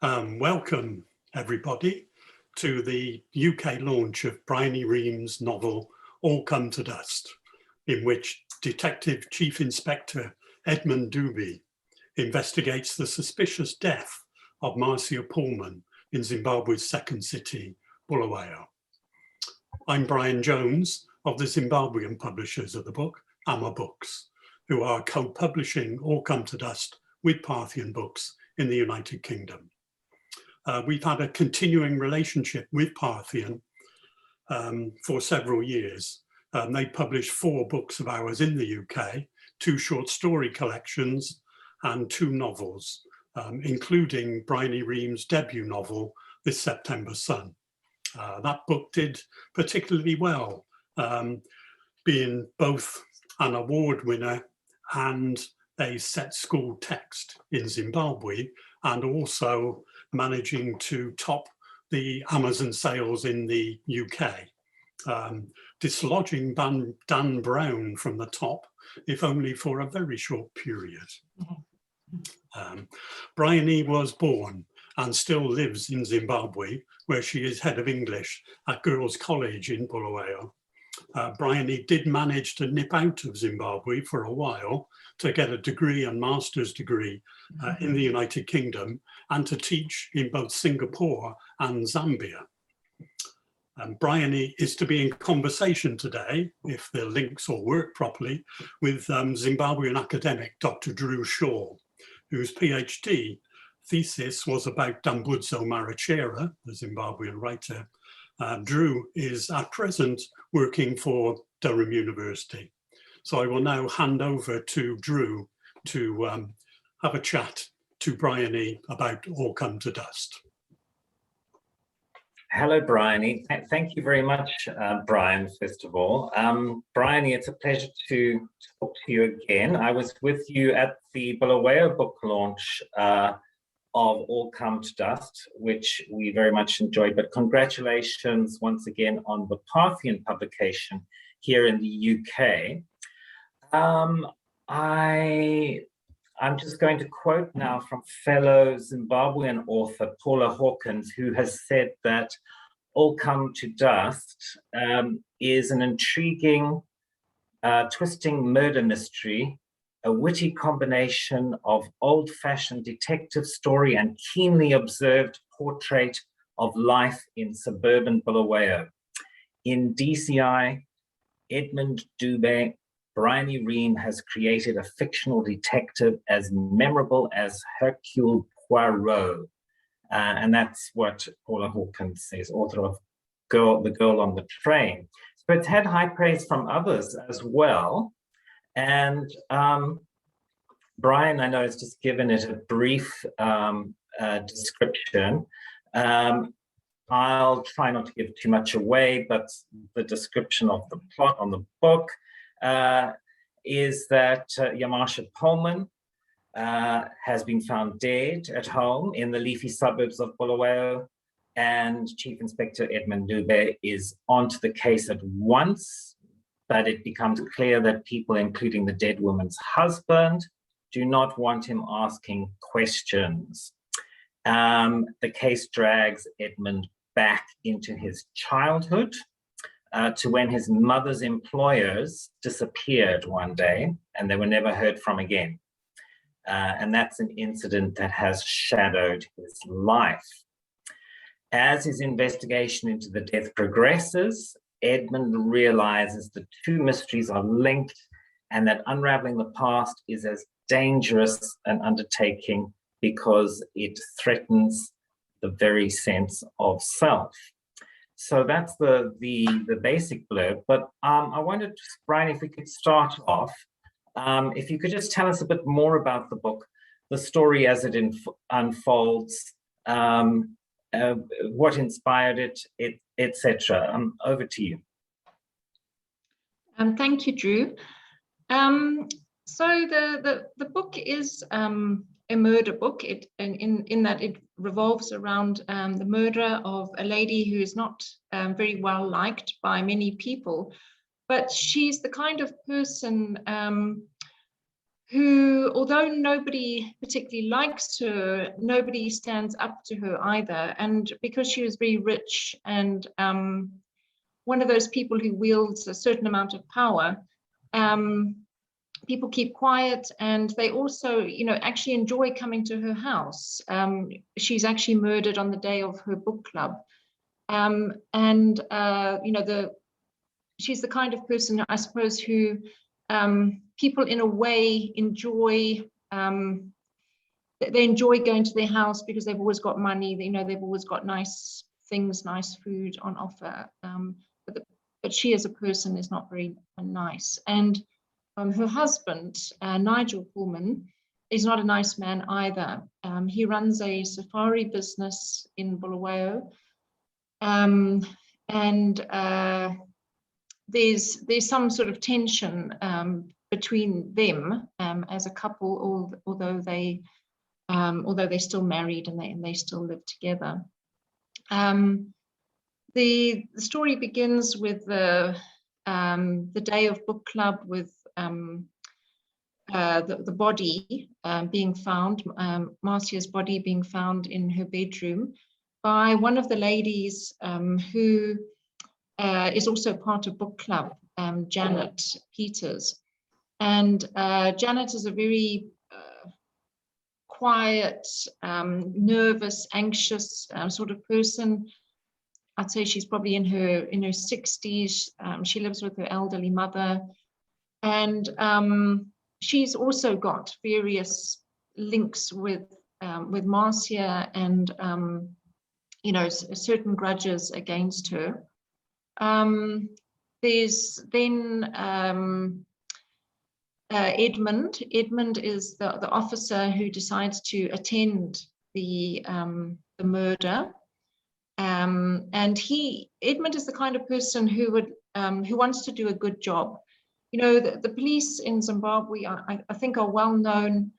Welcome, everybody, to the UK launch of Bryony Rheam's novel, All Come to Dust, in which Detective Chief Inspector Edmund Dube investigates the suspicious death of Marcia Pullman in Zimbabwe's second city, Bulawayo. I'm Brian Jones of the Zimbabwean publishers of the book, amaBooks, who are co-publishing All Come to Dust with Parthian Books in the United Kingdom. We've had a continuing relationship with Parthian for several years. They published 4 books of ours in the UK, 2 short story collections and 2 novels, including Bryony Rheam's debut novel, This September Sun. That book did particularly well, being both an award winner and a set school text in Zimbabwe, and also managing to top the Amazon sales in the UK, dislodging Dan Brown from the top, if only for a very short period. Bryony was born and still lives in Zimbabwe, where she is head of English at Girls' College in Bulawayo. Bryony did manage to nip out of Zimbabwe for a while to get a degree and master's degree in the United Kingdom and to teach in both Singapore and Zambia. Bryony is to be in conversation today, if the links all work properly, with Zimbabwean academic Dr. Drew Shaw, whose PhD thesis was about Dambudzo Marachera, the Zimbabwean writer. Drew is at present working for Durham University. So I will now hand over to Drew to have a chat to Bryony about All Come to Dust. Hello, Bryony. Thank you very much, Brian, first of all. Bryony, it's a pleasure to talk to you again. I was with you at the Bulawayo book launch of All Come to Dust, which we very much enjoyed, but congratulations once again on the Parthian publication here in the UK. I'm just going to quote now from fellow Zimbabwean author Paula Hawkins, who has said that All Come to Dust is an intriguing, twisting murder mystery, a witty combination of old-fashioned detective story and keenly observed portrait of life in suburban Bulawayo. In DCI, Edmund Dube, Bryony Rheam has created a fictional detective as memorable as Hercule Poirot. And that's what Paula Hawkins says, author of The Girl on the Train. So it's had high praise from others as well. And Brian, I know, has just given it a brief description. I'll try not to give too much away, but the description of the plot on the book is that Marcia Pullman has been found dead at home in the leafy suburbs of Bulawayo, and Chief Inspector Edmund Dube is onto the case at once, but it becomes clear that people, including the dead woman's husband, do not want him asking questions. The case drags Edmund back into his childhood, to when his mother's employers disappeared one day and they were never heard from again. And that's an incident that has shadowed his life. As his investigation into the death progresses, Edmund realizes the 2 mysteries are linked and that unraveling the past is as dangerous an undertaking because it threatens the very sense of self. So that's the basic blurb, but I wondered, Brian, if we could start off, if you could just tell us a bit more about the book, the story as it unfolds, what inspired it, etc. Over to you. Thank you, Drew. So the book is a murder book, in that it revolves around the murder of a lady who is not very well liked by many people, but she's the kind of person who, although nobody particularly likes her, nobody stands up to her either. And because she was very rich and one of those people who wields a certain amount of power, people keep quiet, and they also, you know, actually enjoy coming to her house. She's actually murdered on the day of her book club. You know, she's the kind of person, I suppose, who people in a way enjoy. They enjoy going to their house because they've always got money. You know, they've always got nice things, nice food on offer. But she as a person is not very nice. And her husband, Nigel Pullman, is not a nice man either. He runs a safari business in Bulawayo. There's some sort of tension between them as a couple, although they're still married and they still live together. The story begins with the day of book club, with the body being found, Marcia's body being found in her bedroom by one of the ladies who is also part of book club, Janet Peters. And Janet is a very quiet, nervous, anxious sort of person. I'd say she's probably in her 60s. She lives with her elderly mother, and she's also got various links with Marcia, and you know, certain grudges against her. There's then Edmund. Edmund is the officer who decides to attend the murder. And Edmund is the kind of person who wants to do a good job. You know, the police in Zimbabwe, I think, are well known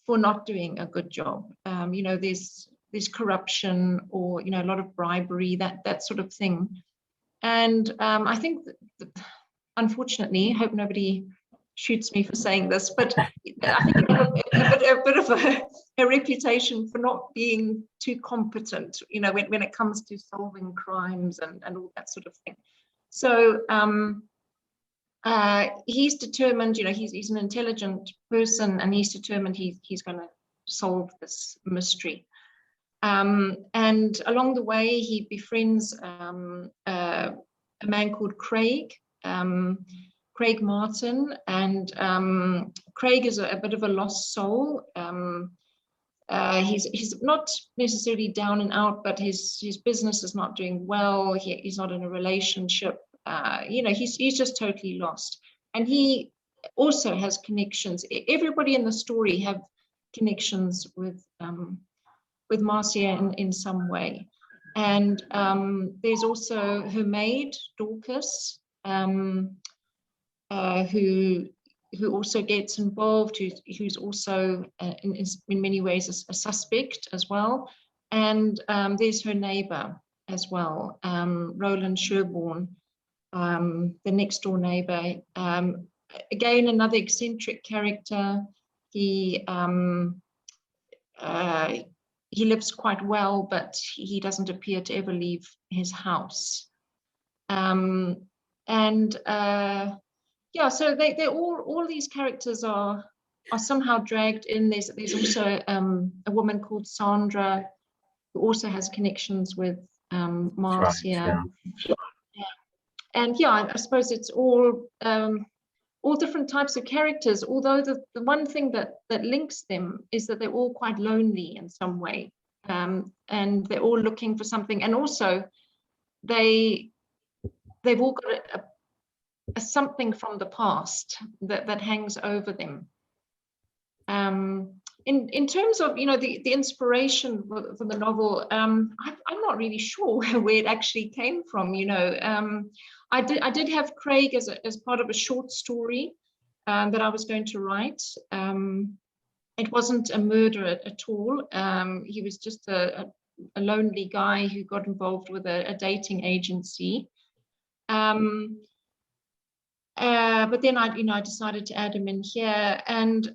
for not doing a good job. You know, there's corruption, or, you know, a lot of bribery, that sort of thing. And I think that, unfortunately, I hope nobody shoots me for saying this, but I think a bit of a reputation for not being too competent, you know, when it comes to solving crimes and all that sort of thing. So he's determined, you know, he's an intelligent person, and he's determined he's going to solve this mystery. And along the way, he befriends a man called Craig Martin, and Craig is a bit of a lost soul. He's not necessarily down and out, but his business is not doing well. He's not in a relationship. You know, he's just totally lost. And he also has connections. Everybody in the story have connections with Marcia in some way. And there's also her maid, Dorcas, who also gets involved, who's also in many ways a suspect as well. And there's her neighbor as well, Roland Sherborne, the next door neighbor. Again, another eccentric character. He lives quite well, but he doesn't appear to ever leave his house. Yeah, so they all these characters are somehow dragged in. There's also a woman called Sandra, who also has connections with Marcia. Right, yeah. And yeah, I suppose it's all different types of characters, although the one thing that links them is that they're all quite lonely in some way, and they're all looking for something, and also they've all got a something from the past that hangs over them. In terms of, you know, the inspiration for the novel, I'm not really sure where it actually came from. You know, I did have Craig as part of a short story that I was going to write. It wasn't a murder at all. He was just a lonely guy who got involved with a dating agency. but then I decided to add him in here. And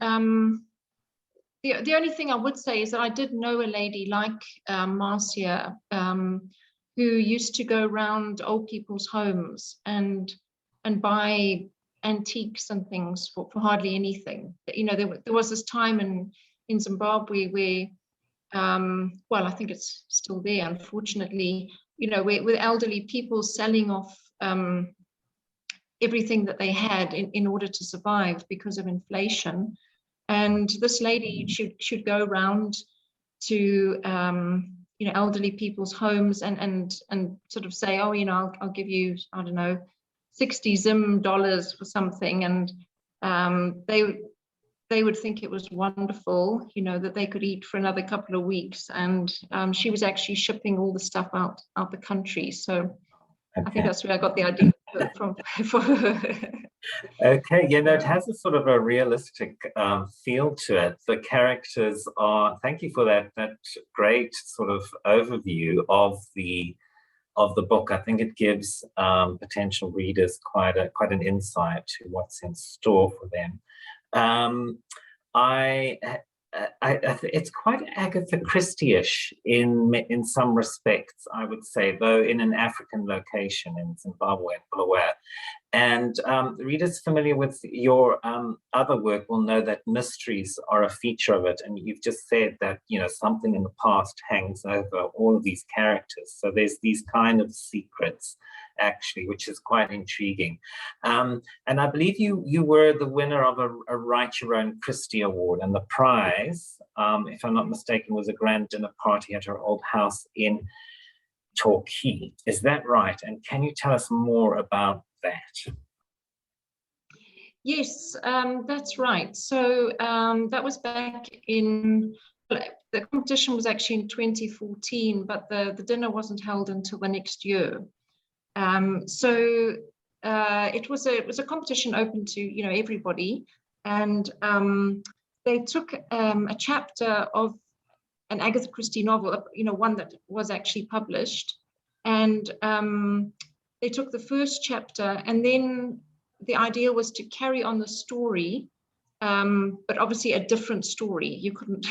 the only thing I would say is that I did know a lady like Marcia, who used to go around old people's homes and buy antiques and things for hardly anything. You know, there was this time in Zimbabwe where, well, I think it's still there, unfortunately, you know, with elderly people selling off everything that they had in order to survive because of inflation. And this lady should go around to you know, elderly people's homes and sort of say, oh, you know, I'll give you, I don't know, 60 Zim dollars for something, and they would think it was wonderful, you know, that they could eat for another couple of weeks. And she was actually shipping all the stuff out the country. So I think that's where I got the idea from for her. Okay, yeah, no, it has a sort of a realistic feel to it. The characters are, thank you for that great sort of overview of the book. I think it gives potential readers quite an insight to what's in store for them. It's quite Agatha Christie-ish in some respects, I would say, though in an African location in Zimbabwe, Bulawayo. And readers familiar with your other work will know that mysteries are a feature of it. And you've just said that, you know, something in the past hangs over all of these characters. So there's these kind of secrets, actually, which is quite intriguing. And I believe you were the winner of a Write Your Own Christie Award, and the prize, if I'm not mistaken, was a grand dinner party at her old house in Torquay. Is that right? And can you tell us more about that? Yes, that's right. So that was back in, the competition was actually in 2014, but the dinner wasn't held until the next year. So it was a competition open to, you know, everybody, and they took a chapter of an Agatha Christie novel, you know, one that was actually published, and they took the first chapter, and then the idea was to carry on the story, but obviously a different story. You couldn't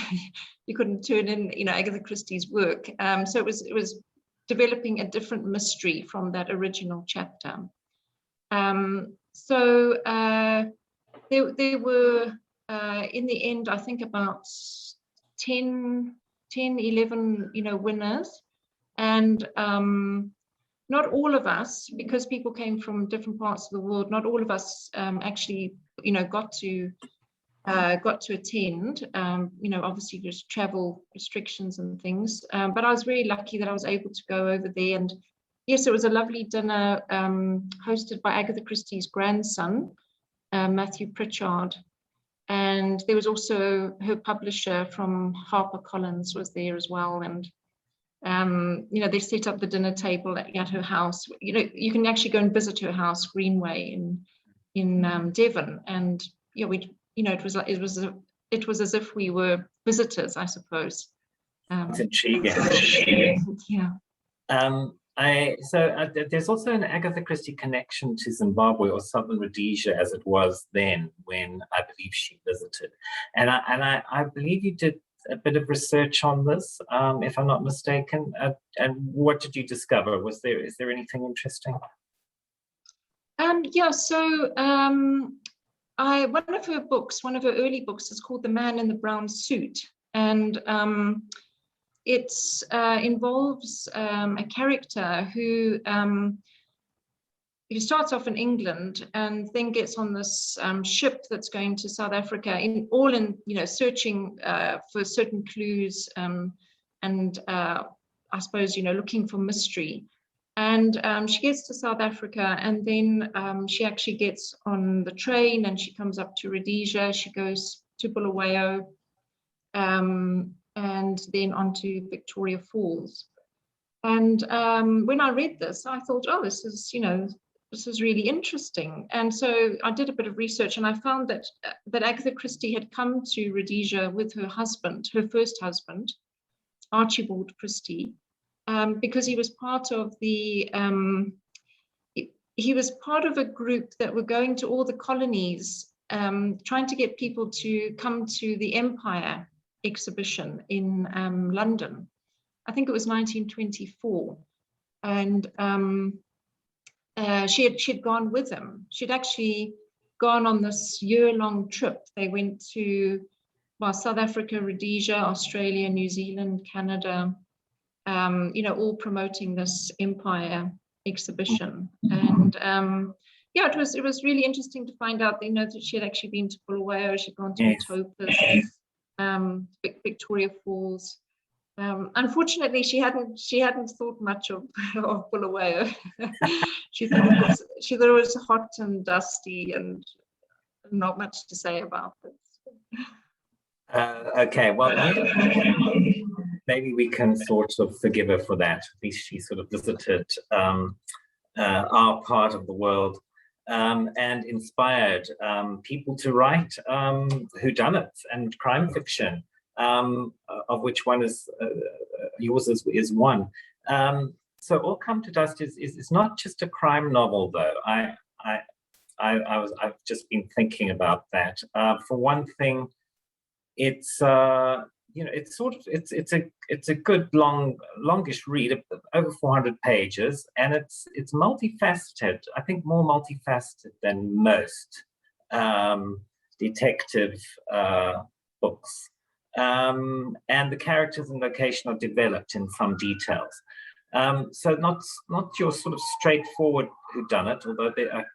turn in, you know, Agatha Christie's work. So it was developing a different mystery from that original chapter. So there were, in the end, I think about 10, 11, you know, winners. And not all of us, because people came from different parts of the world, not all of us actually, you know, got to attend. You know, obviously there's travel restrictions and things, but I was very lucky that I was able to go over there. And yes, it was a lovely dinner hosted by Agatha Christie's grandson, Matthew Pritchard. And there was also her publisher from HarperCollins was there as well. And you know, they set up the dinner table at her house. You know, you can actually go and visit her house, Greenway, in Devon. And yeah, you know, it was as if we were visitors, I suppose. It's intriguing. Yeah. There's also an Agatha Christie connection to Zimbabwe, or Southern Rhodesia as it was then, when I believe she visited. And I believe you did a bit of research on this, if I'm not mistaken. And what did you discover? Is there anything interesting? Yeah. So one of her early books is called The Man in the Brown Suit, and it involves a character who starts off in England and then gets on this ship that's going to South Africa, you know, searching for certain clues and I suppose, you know, looking for mystery. And she gets to South Africa, and then she actually gets on the train and she comes up to Rhodesia. She goes to Bulawayo, and then on to Victoria Falls. And when I read this, I thought, oh, this is really interesting. And so I did a bit of research, and I found that Agatha Christie had come to Rhodesia with her husband, her first husband, Archibald Christie, because he was part of the he was part of a group that were going to all the colonies, trying to get people to come to the Empire exhibition in London. I think it was 1924. And she'd gone with him. She'd actually gone on this year-long trip. They went to South Africa, Rhodesia, Australia, New Zealand, Canada, all promoting this Empire exhibition. And yeah, it was really interesting to find out, that she had actually been to Bulawayo, she'd gone to Topaz, Victoria Falls. Unfortunately, she hadn't thought much of Bulawayo. she thought it was hot and dusty and not much to say about it. Okay, well, maybe we can sort of forgive her for that. At least she sort of visited our part of the world and inspired people to write whodunits and crime fiction. Of which one is yours is one. So All Come to Dust is not just a crime novel, though. I've just been thinking about that. For one thing, it's it's a good longish read, over 400 pages, and it's multifaceted. I think more multifaceted than most detective books. And the characters and location are developed in some details. So not your sort of straightforward whodunit, although there are,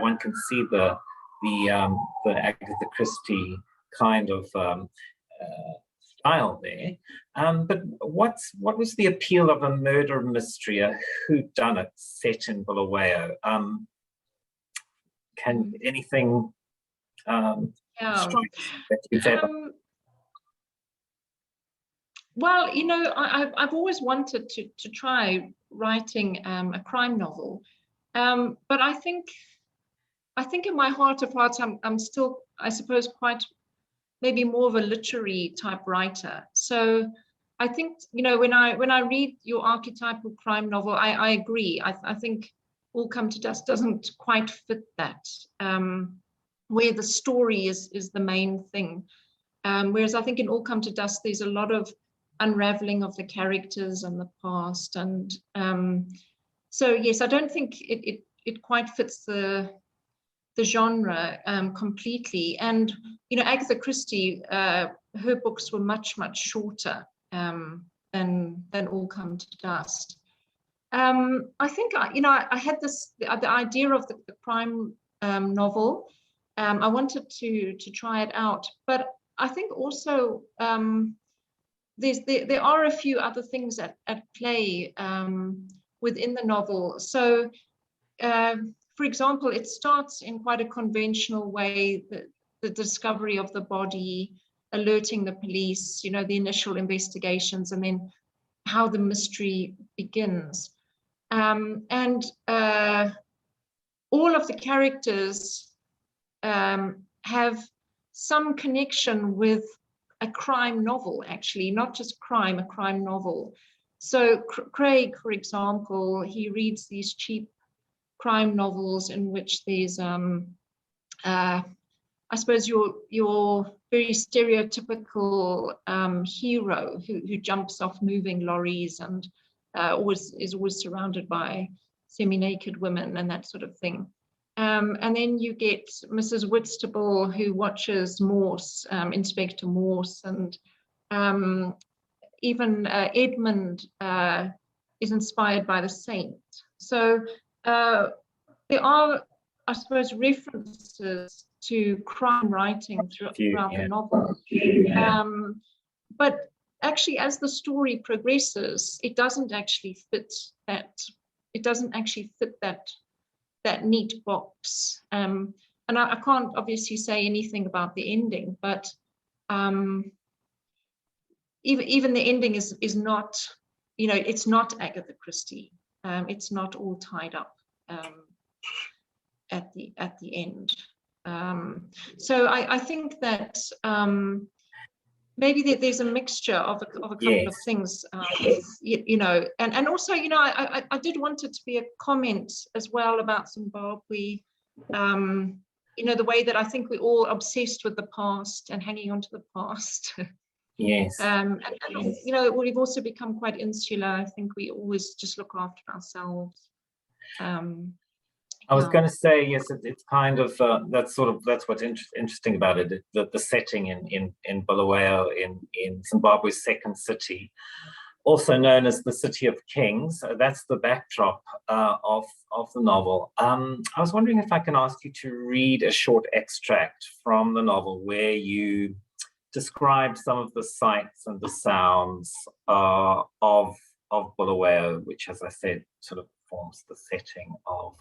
one can see the Agatha Christie kind of style there. But what was the appeal of a murder mystery, a whodunit set in Bulawayo? Can anything strike that you've ever? Well, I've always wanted to try writing a crime novel, but I think in my heart of hearts, I'm still, I suppose, quite maybe more of a literary type writer. So I think, when I read your archetypal crime novel, I agree. I think All Come to Dust doesn't quite fit that, where the story is the main thing. Whereas I think in All Come to Dust, there's a lot of unraveling of the characters and the past, and so yes, I don't think it quite fits the genre completely. And Agatha Christie, her books were much shorter than All Come to Dust. I think I had the idea of the crime novel. I wanted to try it out, but I think also there are a few other things at play within the novel. So, for example, it starts in quite a conventional way, the discovery of the body, alerting the police, the initial investigations, and then how the mystery begins. And all of the characters have some connection with a crime novel, actually, not just crime, a crime novel. So Craig, for example, he reads these cheap crime novels in which there's, I suppose, your very stereotypical hero who jumps off moving lorries and is always surrounded by semi-naked women and that sort of thing. And then you get Mrs. Whitstable, who watches Morse, Inspector Morse, and even Edmund is inspired by the Saint. So there are, I suppose, references to crime writing throughout the novel. But actually, as the story progresses, it doesn't actually fit that. It doesn't actually fit that neat box. And I can't obviously say anything about the ending, but even the ending is not, it's not Agatha Christie. It's not all tied up at the end. So I think that maybe there's a mixture of a couple of Yes. things, you know, and also, you know, I did want it to be a comment as well about Zimbabwe. You know, the way that I think we're all obsessed with the past and hanging on to the past. Yes. And, you know, we've also become quite insular. I think we always just look after ourselves. I was going to say, yes, it's kind of that's what's interesting about it. The setting in Bulawayo, in Zimbabwe's second city, also known as the City of Kings. That's the backdrop of the novel. I was wondering if I can ask you to read a short extract from the novel where you describe some of the sights and the sounds of Bulawayo, which, as I said, sort of forms the setting of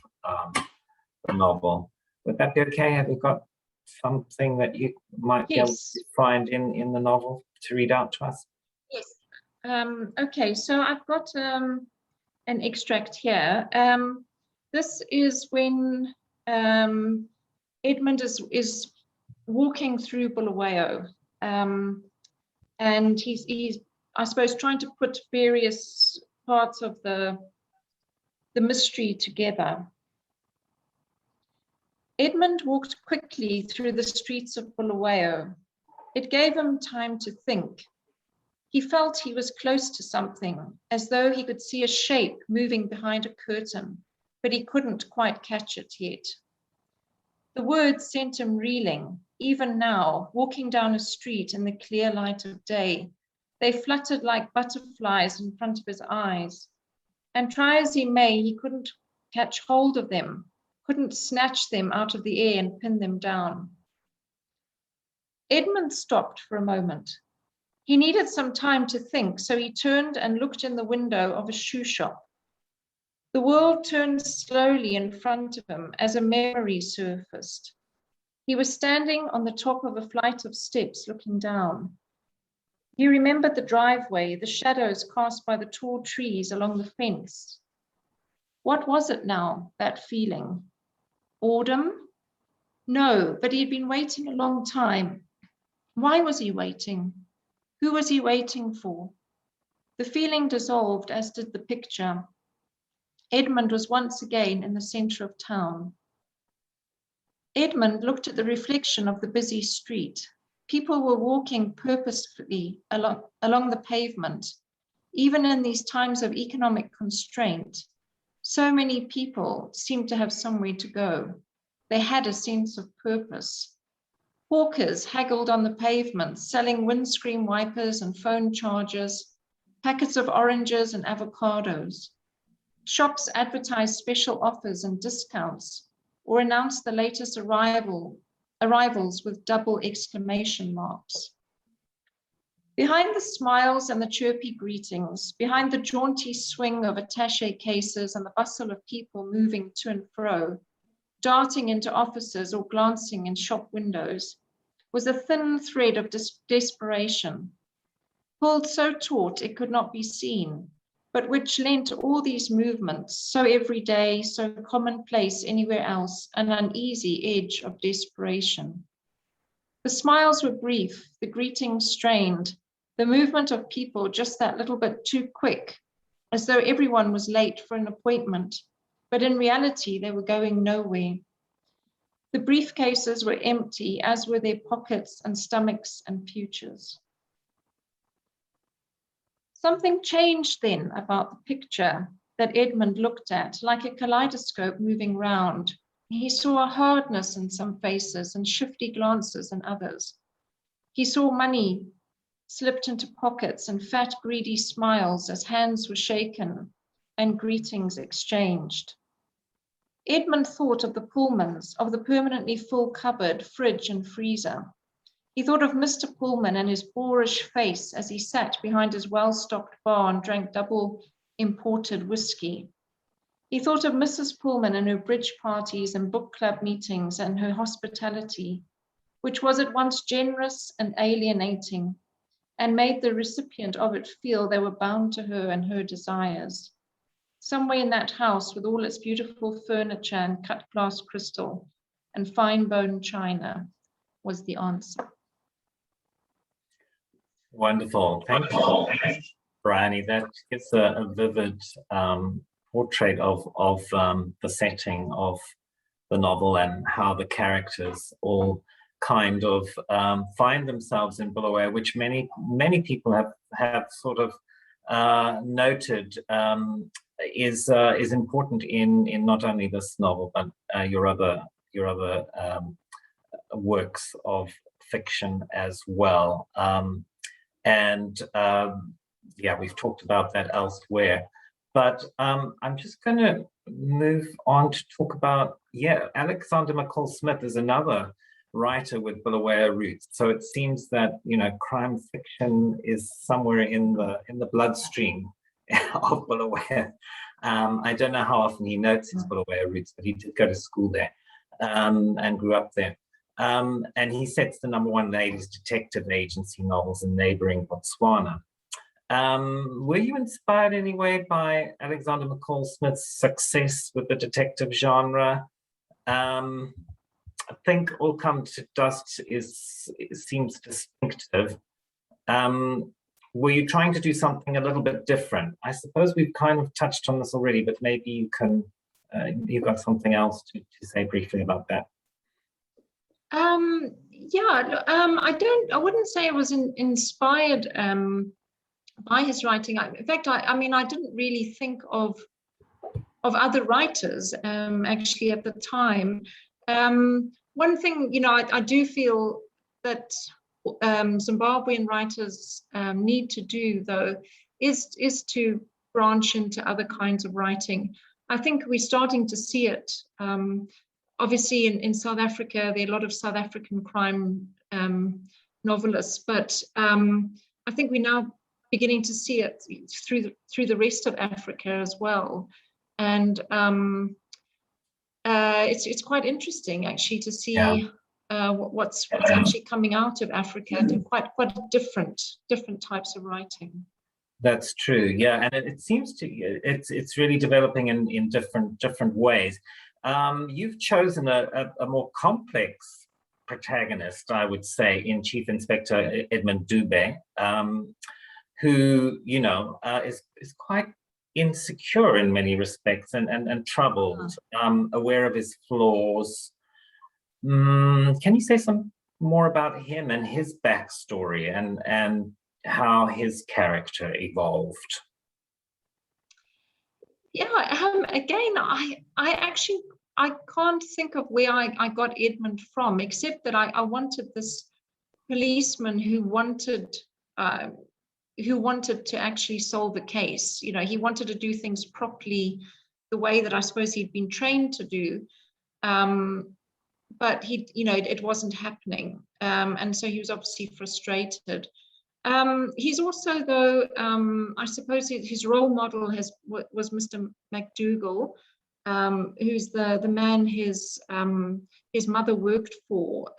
the novel. Would that be okay? Have you got something that you might be able to find in the novel to read out to us? Yes. Okay, so I've got an extract here. This is when Edmund is walking through Bulawayo, and he's I suppose trying to put various parts of the mystery together. Edmund walked quickly through the streets of Bulawayo. It gave him time to think. He felt he was close to something, as though he could see a shape moving behind a curtain, but he couldn't quite catch it yet. The words sent him reeling. Even now, walking down a street in the clear light of day, they fluttered like butterflies in front of his eyes. And try as he may, he couldn't catch hold of them, couldn't snatch them out of the air and pin them down. Edmund stopped for a moment. He needed some time to think, so he turned and looked in the window of a shoe shop. The world turned slowly in front of him as a memory surfaced. He was standing on the top of a flight of steps looking down. He remembered the driveway, the shadows cast by the tall trees along the fence. What was it now, that feeling? Boredom? No, but he had been waiting a long time. Why was he waiting? Who was he waiting for? The feeling dissolved, as did the picture. Edmund was once again in the center of town. Edmund looked at the reflection of the busy street. People were walking purposefully along the pavement, even in these times of economic constraint. So many people seemed to have somewhere to go. They had a sense of purpose. Hawkers haggled on the pavement, selling windscreen wipers and phone chargers, packets of oranges and avocados. Shops advertised special offers and discounts, or announced the latest arrivals with double exclamation marks. Behind the smiles and the chirpy greetings, behind the jaunty swing of attaché cases and the bustle of people moving to and fro, darting into offices or glancing in shop windows, was a thin thread of desperation, pulled so taut it could not be seen, but which lent all these movements, so everyday, so commonplace anywhere else, an uneasy edge of desperation. The smiles were brief, the greetings strained, the movement of people just that little bit too quick, as though everyone was late for an appointment, but in reality they were going nowhere. The briefcases were empty, as were their pockets and stomachs and futures. Something changed then about the picture that Edmund looked at, like a kaleidoscope moving round. He saw a hardness in some faces and shifty glances in others. He saw money slipped into pockets and fat, greedy smiles as hands were shaken and greetings exchanged. Edmund thought of the Pullmans, of the permanently full cupboard, fridge and freezer. He thought of Mr. Pullman and his boorish face as he sat behind his well-stocked bar and drank double imported whiskey. He thought of Mrs. Pullman and her bridge parties and book club meetings and her hospitality, which was at once generous and alienating, and made the recipient of it feel they were bound to her and her desires. Somewhere in that house, with all its beautiful furniture and cut glass crystal and fine bone china, was the answer. Wonderful. Thank you, Bryony. That gives a vivid portrait of the setting of the novel and how the characters all kind of find themselves in Bulawayo, which many people have sort of noted is important in not only this novel but your other works of fiction as well. Yeah, we've talked about that elsewhere. But I'm just going to move on to talk about, Alexander McCall Smith is another writer with Bulawayo roots. So it seems that, crime fiction is somewhere in the bloodstream of Bulawayo. I don't know how often he notes his Bulawayo roots, but he did go to school there and grew up there. And he sets the #1 ladies detective agency novels in neighboring Botswana. Were you inspired in any way by Alexander McCall Smith's success with the detective genre? I think All Come to Dust seems distinctive. Were you trying to do something a little bit different? I suppose we've kind of touched on this already, but maybe you can, you've got something else to say briefly about that. I wouldn't say I was inspired by his writing. In fact, I didn't really think of other writers actually at the time. One thing, I do feel that Zimbabwean writers need to do, though, is to branch into other kinds of writing. I think we're starting to see it. Obviously, in South Africa, there are a lot of South African crime novelists, but I think we're now beginning to see it through the rest of Africa as well. And it's quite interesting actually to see what's actually coming out of Africa. Quite different types of writing. That's true, yeah, and it seems to it's really developing in different ways. You've chosen a more complex protagonist, I would say, in Chief Inspector Edmund Dube, who is quite insecure in many respects and troubled, aware of his flaws. Can you say some more about him and his backstory and how his character evolved? Again, I can't think of where I got Edmund from, except that I wanted this policeman who wanted to actually solve a case. He wanted to do things properly, the way that I suppose he'd been trained to do. But it wasn't happening. And so he was obviously frustrated. He's also, though, I suppose his role model was Mr. McDougall, who's the man his mother worked for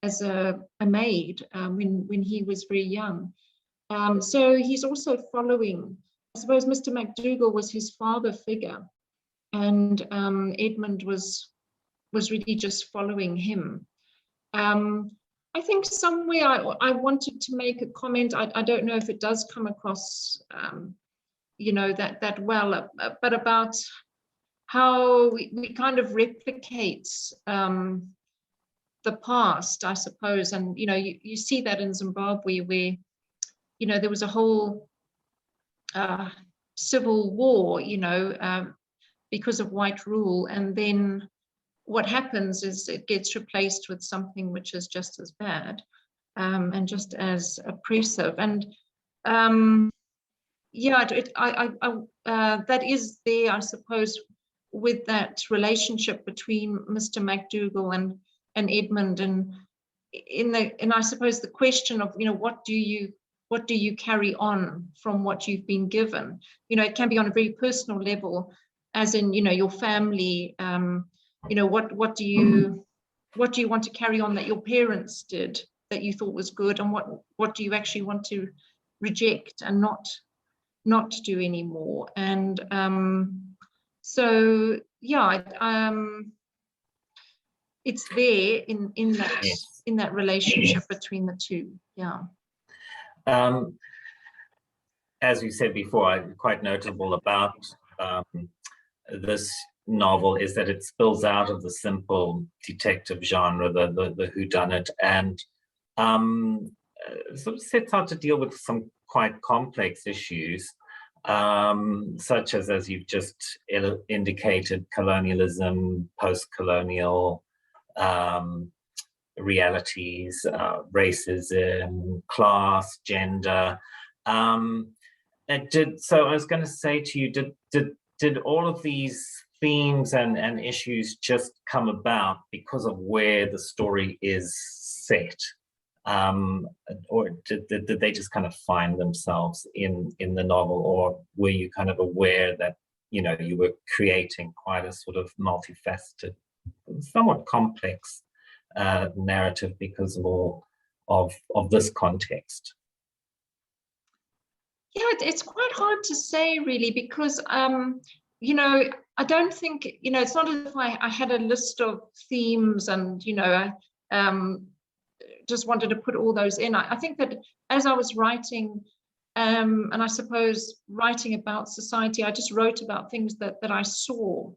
as a maid when he was very young. So he's also following, I suppose Mr. McDougall was his father figure, and Edmund was really just following him. I think somewhere I wanted to make a comment. I don't know if it does come across, that well, but about how we kind of replicate the past, I suppose. And, you see that in Zimbabwe where, there was a whole civil war, because of white rule. And then what happens is it gets replaced with something which is just as bad and just as oppressive. And that is there, I suppose, with that relationship between Mr. McDougall and Edmund, and I suppose the question of what do you carry on from what you've been given. It can be on a very personal level, as in your family. What do you want to carry on that your parents did that you thought was good, and what do you actually want to reject and not do anymore? And it's there in that relationship between the two. As you said before, quite notable about this novel is that it spills out of the simple detective genre, the whodunit, and sort of sets out to deal with some quite complex issues, such as you've just indicated, colonialism, post-colonial realities, racism, class, gender. So I was going to say to you, did all of these themes and issues just come about because of where the story is set? Or did they just kind of find themselves in the novel, or were you kind of aware that, you know, you were creating quite a sort of multifaceted, somewhat complex narrative because of all of this context? Yeah, it's quite hard to say really, because you know, I don't think, you know, it's not as if I had a list of themes and, you know, I just wanted to put all those in. I think that as I was writing, and I suppose writing about society, I just wrote about things that I saw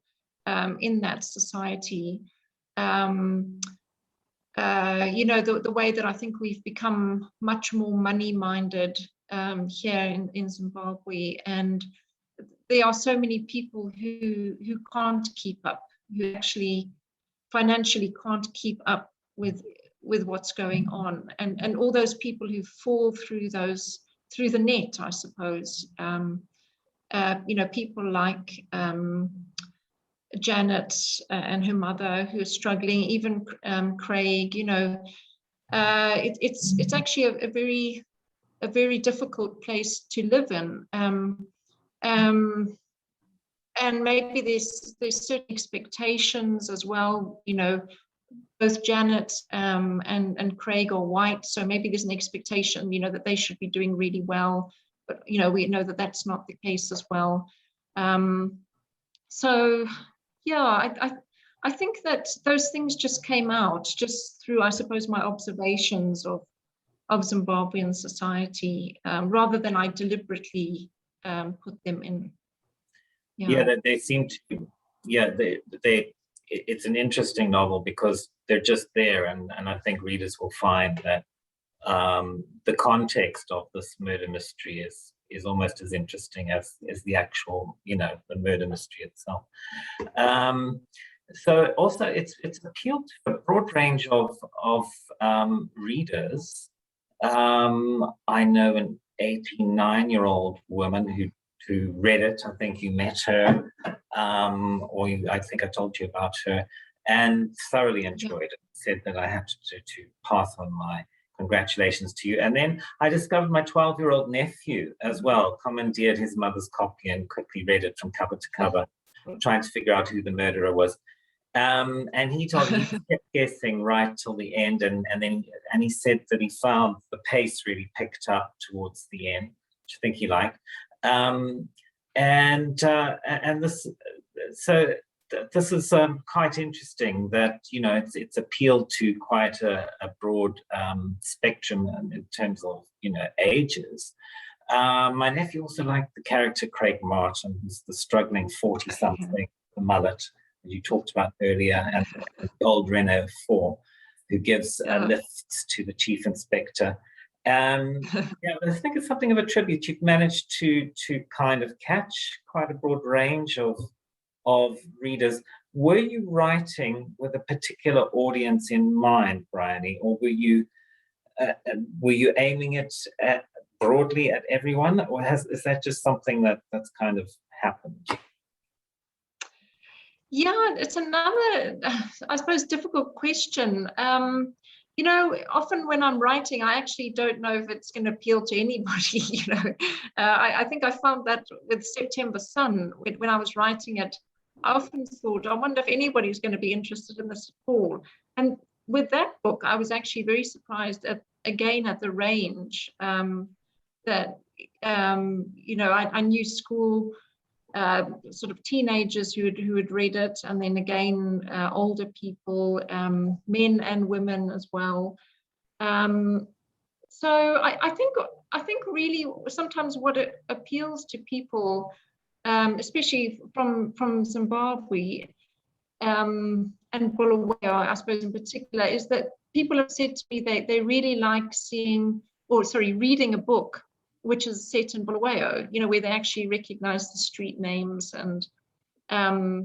in that society. You know, the way that I think we've become much more money-minded here in Zimbabwe, and there are so many people who can't keep up, who actually financially can't keep up with what's going on, and all those people who fall through the net, I suppose. You know, people like Janet and her mother who are struggling, even Craig. You know, it's actually a very difficult place to live in. And maybe there's certain expectations as well. You know, both Janet and Craig are white, so maybe there's an expectation, you know, that they should be doing really well. But, you know, we know that that's not the case as well. So, yeah, I think that those things just came out just through, I suppose, my observations of Zimbabwean society, rather than I deliberately put them in. Yeah, they seem to. Yeah, it's an interesting novel because they're just there, and I think readers will find that the context of this murder mystery is almost as interesting as the actual, you know, the murder mystery itself. So also it's appealed to a broad range of readers. I know an 89-year-old woman who read it. I think you met her, I think I told you about her, and thoroughly enjoyed it. Said that I had to pass on my congratulations to you. And then I discovered my 12-year-old nephew as well commandeered his mother's copy and quickly read it from cover to cover, trying to figure out who the murderer was. And he told me he kept guessing right till the end, and he said that he found the pace really picked up towards the end, which I think he liked. This is quite interesting that, you know, it's appealed to quite a broad spectrum in terms of, you know, ages. My nephew also liked the character Craig Martin, who's the struggling 40-something, the mullet you talked about earlier, and the old Renault 4, who gives lifts to the chief inspector. Yeah, I think it's something of a tribute. You've managed to kind of catch quite a broad range of readers. Were you writing with a particular audience in mind, Bryony, or were you aiming it broadly at everyone, or is that just something that's kind of happened? Yeah, it's another, I suppose, difficult question. You know, often when I'm writing, I actually don't know if it's going to appeal to anybody. You know, I think I found that with September Sun, when I was writing it, I often thought, I wonder if anybody's going to be interested in this at all. And with that book, I was actually very surprised at the range that, you know, I knew school sort of teenagers who had read it, and then again older people, men and women as well. So I think I think really sometimes what it appeals to people, especially from Zimbabwe and Bulawayo, I suppose in particular, is that people have said to me they really like reading a book which is set in Bulawayo, where they actually recognize the street names, and I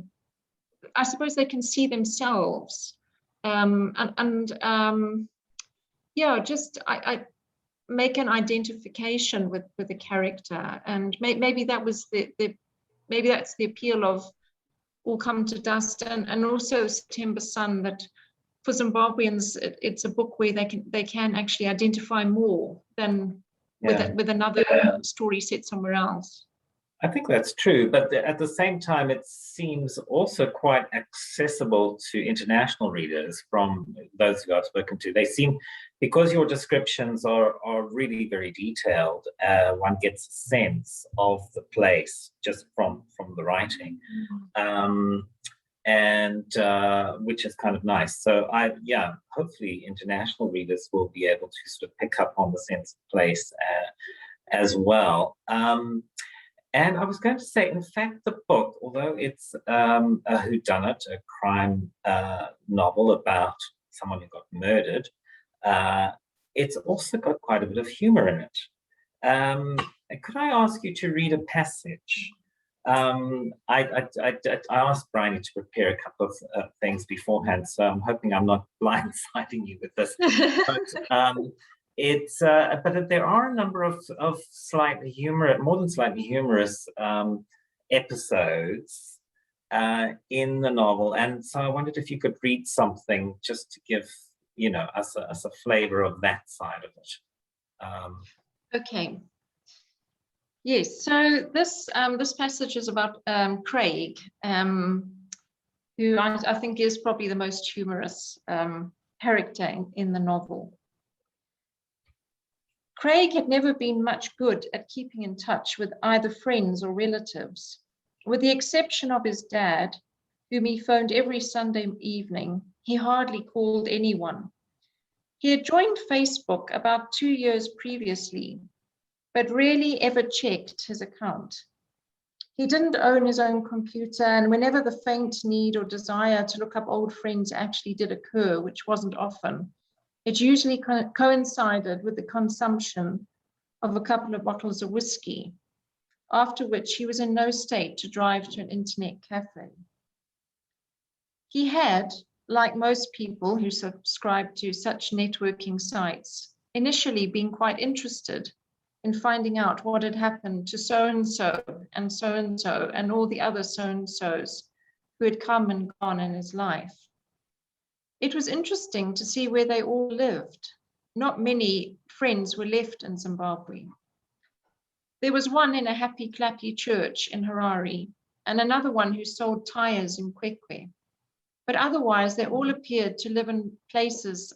suppose they can see themselves. I make an identification with the character, and maybe that was maybe that's the appeal of All Come to Dust, and also September Sun, that for Zimbabweans it's a book where they can actually identify more than with another story set somewhere else. I think that's true, but at the same time, it seems also quite accessible to international readers from those who I've spoken to. They seem, because your descriptions are really very detailed, one gets a sense of the place just from the writing, which is kind of nice. So hopefully international readers will be able to sort of pick up on the sense of place as well. And I was going to say, in fact, the book, although it's a whodunit, a crime novel about someone who got murdered, it's also got quite a bit of humor in it. Could I ask you to read a passage? I asked Bryony to prepare a couple of things beforehand, so I'm hoping I'm not blindsiding you with this. But but there are a number of more than slightly humorous episodes in the novel, and so I wondered if you could read something just to give us a flavor of that side of it. Okay. Yes. So this passage is about Craig, who I think is probably the most humorous character in the novel. Craig had never been much good at keeping in touch with either friends or relatives. With the exception of his dad, whom he phoned every Sunday evening, he hardly called anyone. He had joined Facebook about 2 years previously, but rarely ever checked his account. He didn't own his own computer, and whenever the faint need or desire to look up old friends actually did occur, which wasn't often, it usually coincided with the consumption of a couple of bottles of whiskey, after which he was in no state to drive to an internet cafe. He had, like most people who subscribe to such networking sites, initially been quite interested in finding out what had happened to so-and-so and so-and-so and all the other so-and-sos who had come and gone in his life. It was interesting to see where they all lived. Not many friends were left in Zimbabwe. There was one in a happy clappy church in Harare, and another one who sold tires in Kwekwe. But otherwise, they all appeared to live in places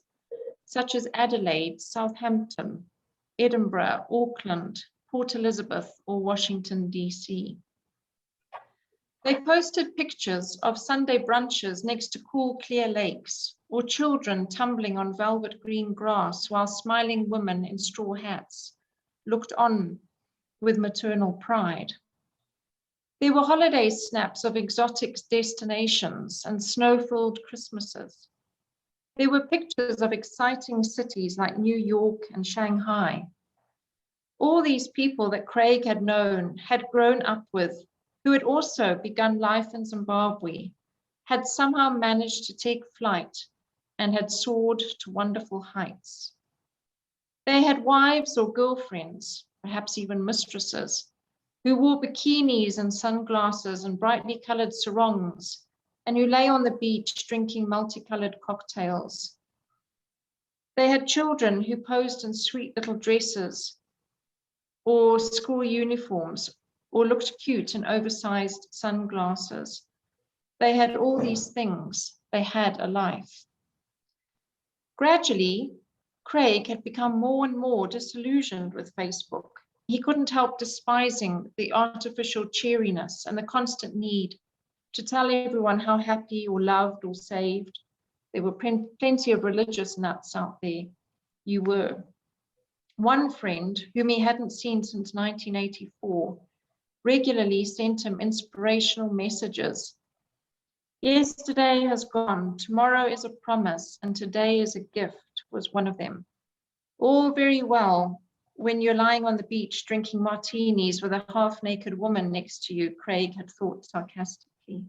such as Adelaide, Southampton, Edinburgh, Auckland, Port Elizabeth, or Washington, DC. They posted pictures of Sunday brunches next to cool, clear lakes, or children tumbling on velvet green grass while smiling women in straw hats looked on with maternal pride. There were holiday snaps of exotic destinations and snow-filled Christmases. There were pictures of exciting cities like New York and Shanghai. All these people that Craig had known, had grown up with, who had also begun life in Zimbabwe, had somehow managed to take flight and had soared to wonderful heights. They had wives or girlfriends, perhaps even mistresses, who wore bikinis and sunglasses and brightly colored sarongs, and who lay on the beach drinking multicolored cocktails. They had children who posed in sweet little dresses or school uniforms, or looked cute in oversized sunglasses. They had all these things. They had a life. Gradually, Craig had become more and more disillusioned with Facebook. He couldn't help despising the artificial cheeriness and the constant need to tell everyone how happy or loved or saved. There were plenty of religious nuts out there. You were. One friend, whom he hadn't seen since 1984, regularly sent him inspirational messages. Yesterday has gone, tomorrow is a promise, and today is a gift, was one of them. All very well when you're lying on the beach drinking martinis with a half-naked woman next to you, Craig had thought sarcastically.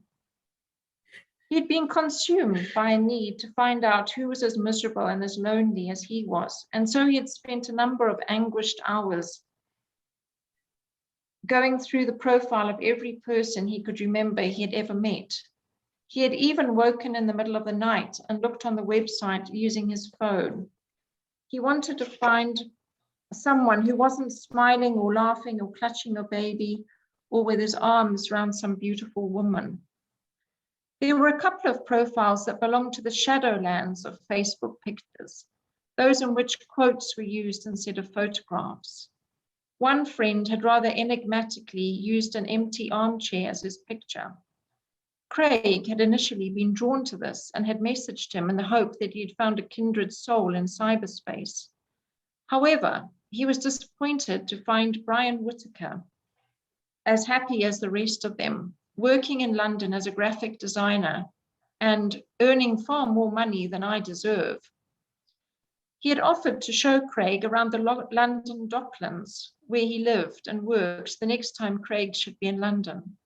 He'd been consumed by a need to find out who was as miserable and as lonely as he was, and so he had spent a number of anguished hours going through the profile of every person he could remember he had ever met. He had even woken in the middle of the night and looked on the website using his phone. He wanted to find someone who wasn't smiling or laughing or clutching a baby or with his arms around some beautiful woman. There were a couple of profiles that belonged to the shadowlands of Facebook pictures, those in which quotes were used instead of photographs. One friend had rather enigmatically used an empty armchair as his picture. Craig had initially been drawn to this and had messaged him in the hope that he had found a kindred soul in cyberspace. However, he was disappointed to find Brian Whitaker, as happy as the rest of them, working in London as a graphic designer and earning far more money than I deserve. He had offered to show Craig around the London Docklands, where he lived and worked the next time Craig should be in London.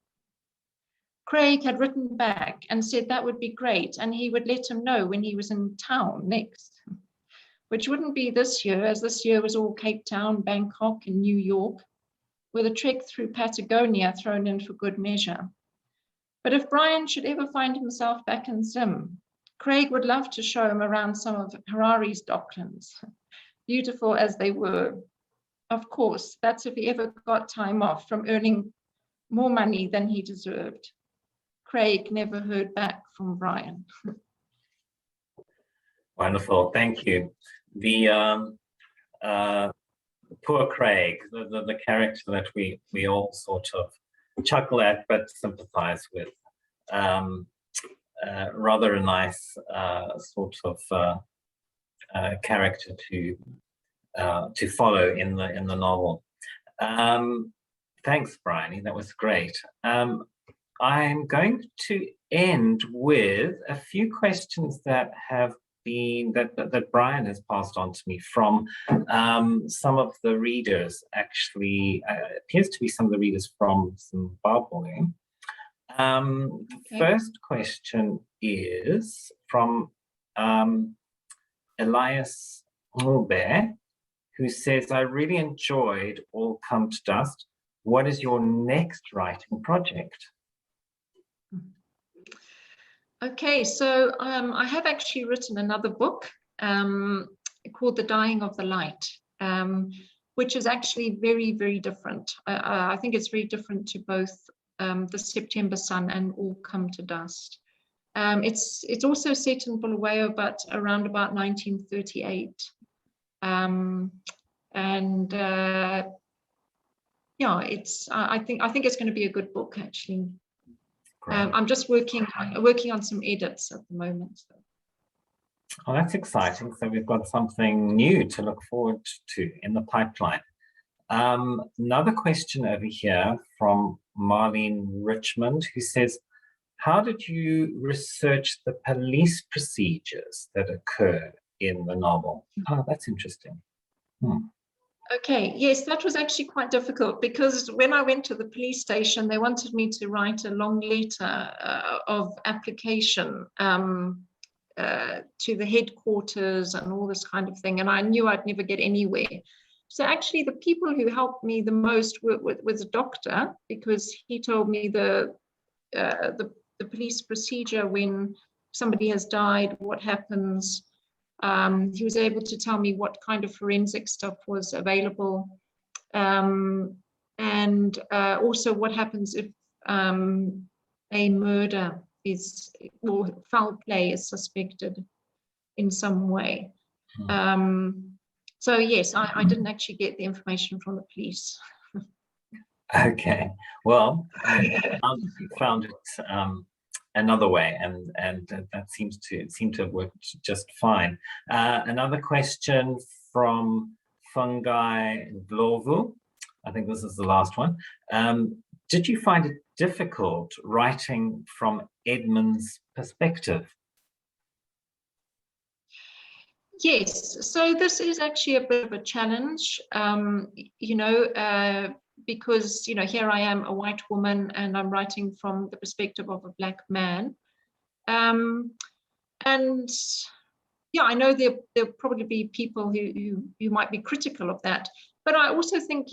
Craig had written back and said that would be great, and he would let him know when he was in town next, which wouldn't be this year, as this year was all Cape Town, Bangkok, and New York, with a trek through Patagonia thrown in for good measure. But if Brian should ever find himself back in Zim, Craig would love to show him around some of Harari's docklands, beautiful as they were. Of course, that's if he ever got time off from earning more money than he deserved. Craig never heard back from Brian. Wonderful, thank you. The poor Craig, the character that we all sort of chuckle at but sympathize with. Rather a nice sort of character to follow in the novel. Thanks, Bryony, that was great. I'm going to end with a few questions that have been that Brian has passed on to me from some of the readers. Actually, appears to be some of the readers from Zimbabwe. Okay. First question is from Elias Mulbear, who says, I really enjoyed All Come to Dust. What is your next writing project? Okay, so I have actually written another book called The Dying of the Light, which is actually very, very different. I think it's very different to both The September Sun and All Come to Dust. It's also set in Bulawayo, but around about 1938. Yeah, I think it's going to be a good book, actually. I'm just working on some edits at the moment. So. Oh, that's exciting. So we've got something new to look forward to in the pipeline. Another question over here from Marlene Richmond, who says, how did you research the police procedures that occur in the novel? Oh, that's interesting. Okay, yes, that was actually quite difficult because when I went to the police station, they wanted me to write a long letter of application to the headquarters and all this kind of thing, and I knew I'd never get anywhere. So actually the people who helped me the most was a doctor, because he told me the police procedure when somebody has died, what happens. He was able to tell me what kind of forensic stuff was available, and also what happens if a murder is, or foul play is suspected in some way. So yes, I didn't actually get the information from the police. Okay, well, you found it another way, and that seemed to have worked just fine. Another question from Fungi Ndlovu. I think this is the last one. Did you find it difficult writing from Edmund's perspective? Yes, so this is actually a bit of a challenge, because, here I am, a white woman, and I'm writing from the perspective of a Black man. And yeah, I know there'll probably be people who might be critical of that, but I also think,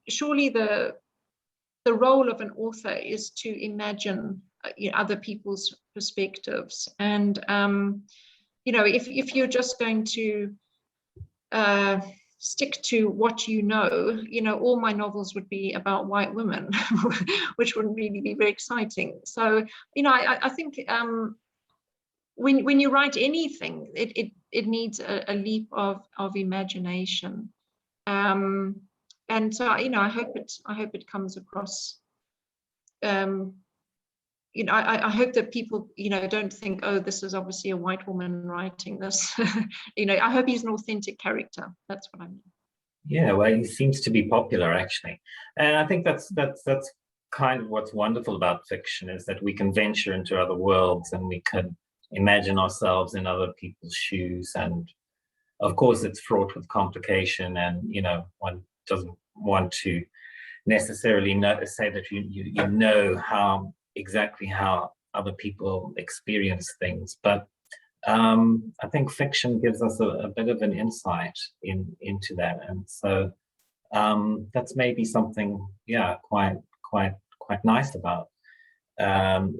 surely the role of an author is to imagine other people's perspectives. And if you're just going to stick to what all my novels would be about white women, which wouldn't really be very exciting. So, I think when you write anything, it needs a leap of imagination. And so, I hope it comes across. I hope that people, don't think, oh, this is obviously a white woman writing this. I hope he's an authentic character. That's what I mean. Yeah, well, he seems to be popular, actually. And I think that's kind of what's wonderful about fiction, is that we can venture into other worlds and we can imagine ourselves in other people's shoes. And of course, it's fraught with complication, and, one doesn't want to necessarily say that you know exactly how other people experience things, but I think fiction gives us a bit of an insight into that, and so that's maybe something, quite nice about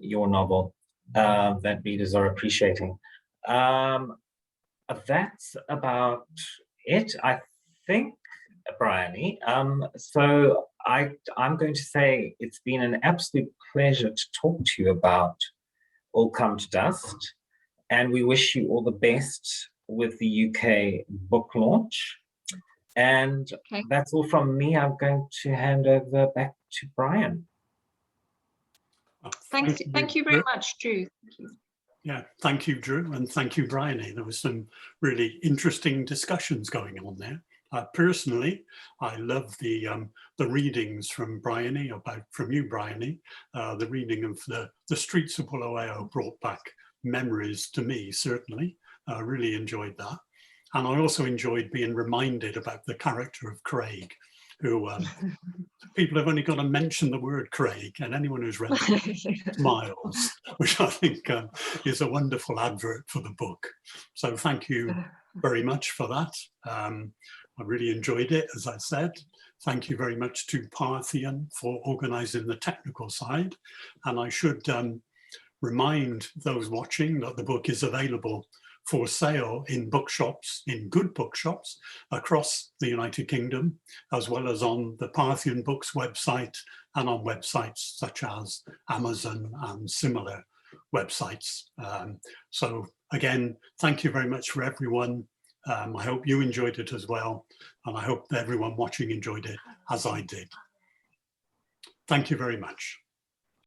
your novel that readers are appreciating. That's about it, I think, Bryony. So I'm going to say it's been an absolute pleasure to talk to you about All Come to Dust, and we wish you all the best with the UK book launch. And That's all from me. I'm going to hand over back to Brian. Thank you very much, Drew. Thank you. Yeah, thank you, Drew, and thank you, Bryony. There was some really interesting discussions going on there. Personally, I love the readings from Bryony, from you, Bryony. The reading of the Streets of Bulawayo brought back memories to me, certainly. I really enjoyed that. And I also enjoyed being reminded about the character of Craig, who people have only got to mention the word Craig, and anyone who's read it smiles, which I think is a wonderful advert for the book. So thank you very much for that. I really enjoyed it, as I said. Thank you very much to Parthian for organising the technical side. And I should remind those watching that the book is available for sale in bookshops, in good bookshops across the United Kingdom, as well as on the Parthian Books website and on websites such as Amazon and similar websites. So again, thank you very much for everyone. I hope you enjoyed it as well, and I hope everyone watching enjoyed it as I did. Thank you very much.